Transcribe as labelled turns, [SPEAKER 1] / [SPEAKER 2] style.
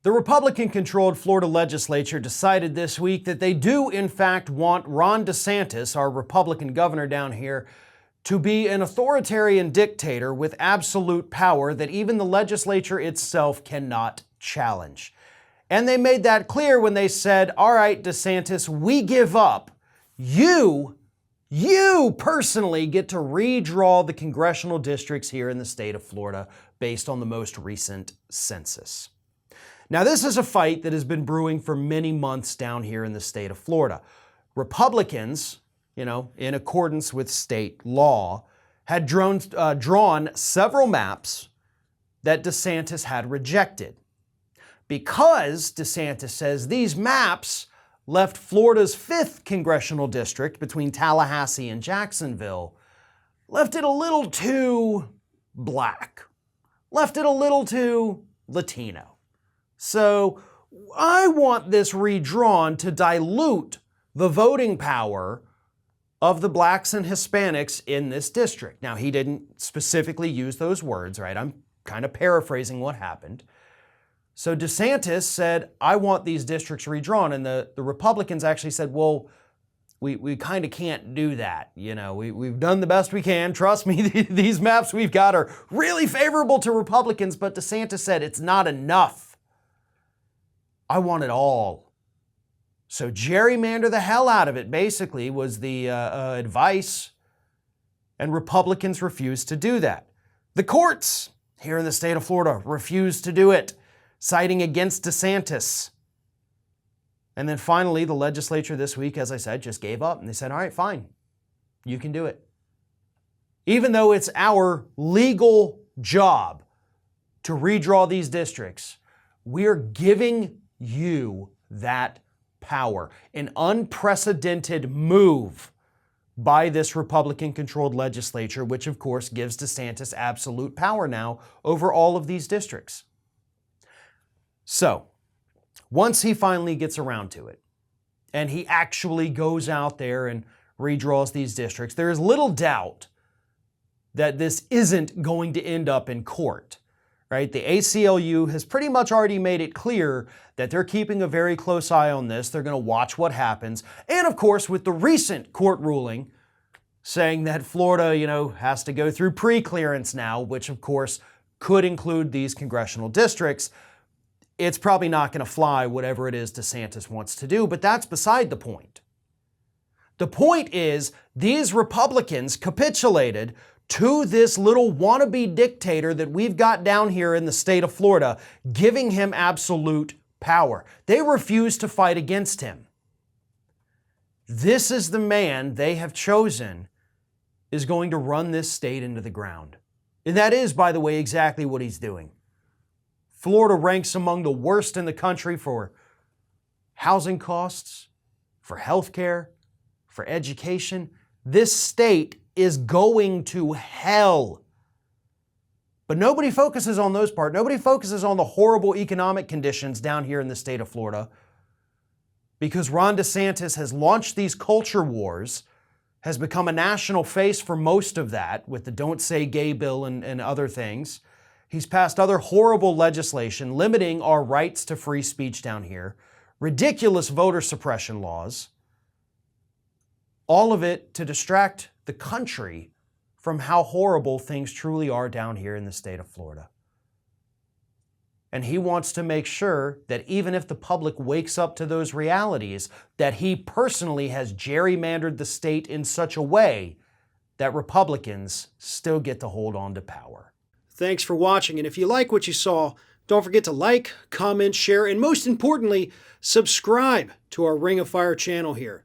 [SPEAKER 1] The Republican-controlled Florida legislature decided this week that they do, in fact, want Ron DeSantis, our Republican governor down here, to be an authoritarian dictator with absolute power that even the legislature itself cannot challenge. And they made that clear when they said, all right, DeSantis, we give up. You personally get to redraw the congressional districts here in the state of Florida based on the most recent census. Now, this is a fight that has been brewing for many months down here in the state of Florida. Republicans, in accordance with state law, had drawn several maps that DeSantis had rejected. Because DeSantis says these maps left Florida's 5th congressional district between Tallahassee and Jacksonville, left it a little too black, left it a little too Latino. So I want this redrawn to dilute the voting power of the blacks and Hispanics in this district. Now, he didn't specifically use those words, right? I'm kind of paraphrasing what happened. So DeSantis said, I want these districts redrawn. And the Republicans actually said, well, we kind of can't do that. We've done the best we can. Trust me, these maps we've got are really favorable to Republicans. But DeSantis said, it's not enough. I want it all. So gerrymander the hell out of it, basically, was the advice. And Republicans refused to do that. The courts here in the state of Florida refused to do it, citing against DeSantis. And then finally, the legislature this week, as I said, just gave up. And they said, all right, fine, you can do it. Even though it's our legal job to redraw these districts, we're giving you that power. An unprecedented move by this Republican-controlled legislature, which of course gives DeSantis absolute power now over all of these districts. So, once he finally gets around to it, and he actually goes out there and redraws these districts, there is little doubt that this isn't going to end up in court. Right? The ACLU has pretty much already made it clear that they're keeping a very close eye on this. They're going to watch what happens. And of course, with the recent court ruling saying that Florida, has to go through pre-clearance now, which of course could include these congressional districts, it's probably not going to fly, whatever it is DeSantis wants to do. But that's beside the point. The point is, these Republicans capitulated to this little wannabe dictator that we've got down here in the state of Florida, giving him absolute power. They refuse to fight against him. This is the man they have chosen is going to run this state into the ground. And that is, by the way, exactly what he's doing. Florida ranks among the worst in the country for housing costs, for healthcare, for education. This state is going to hell. But nobody focuses on those parts. Nobody focuses on the horrible economic conditions down here in the state of Florida, because Ron DeSantis has launched these culture wars, has become a national face for most of that with the Don't Say Gay bill and other things. He's passed other horrible legislation limiting our rights to free speech down here, ridiculous voter suppression laws, all of it to distract the country from how horrible things truly are down here in the state of Florida. And he wants to make sure that even if the public wakes up to those realities, that he personally has gerrymandered the state in such a way that Republicans still get to hold on to power. Thanks for watching, and if you like what you saw, don't forget to like, comment, share, and most importantly, subscribe to our Ring of Fire channel here.